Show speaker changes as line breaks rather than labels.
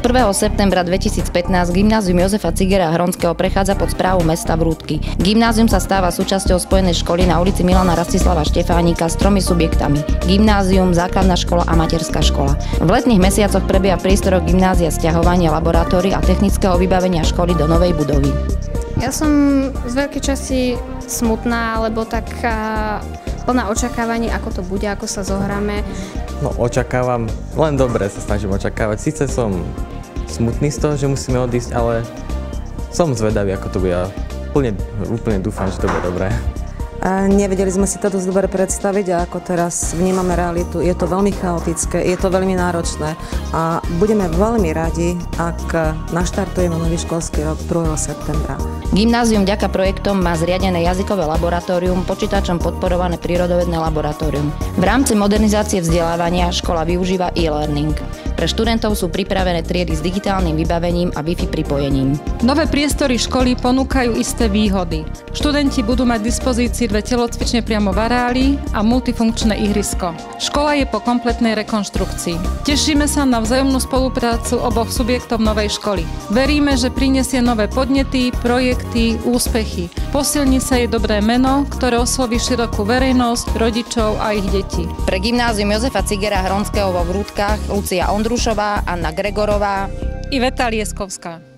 Od 1. septembra 2015 Gymnázium Jozefa Cigera Hronského prechádza pod správu mesta Vrútky. Gymnázium sa stáva súčasťou spojenej školy na ulici Milana Rastislava Štefánika s 3 subjektami: gymnázium, základná škola a materská škola. V letných mesiacoch prebieha v priestoroch gymnázia sťahovanie laboratórií a technického vybavenia školy do novej budovy.
Ja som z veľkej časti smutná, lebo taká plná očakávaní, ako to bude, ako sa zohráme.
No, očakávam, len dobre sa snažím očakávať. Sice som smutný z toho, že musíme odísť, ale som zvedavý, ako to bude. Úplne dúfam, že to bude dobré.
Nevedeli sme si to dosť dobre predstaviť a ako teraz vnímame realitu. Je to veľmi chaotické, je to veľmi náročné a budeme veľmi radi, ak naštartujeme nový školský rok 2. septembra.
Gymnázium vďaka projektom má zriadené jazykové laboratórium, počítačom podporované prírodovedné laboratórium. V rámci modernizácie vzdelávania škola využíva e-learning. Pre študentov sú pripravené triedy s digitálnym vybavením a Wi-Fi pripojením.
Nové priestory školy ponúkajú isté výhody. Študenti budú mať v dispozícii 2 telocvične priamo v areáli a multifunkčné ihrisko. Škola je po kompletnej rekonštrukcii. Tešíme sa na vzájomnú spoluprácu oboch subjektov novej školy. Veríme, že prinesie nové podnety, projekty, úspechy. Posilní sa jej dobré meno, ktoré osloví širokú verejnosť, rodičov a ich detí.
Pre Gymnázium Jozefa Cigera Hronského vo Vrútkach Lucia Ondrušová, Anna Gregorová,
Iveta Lieskovská.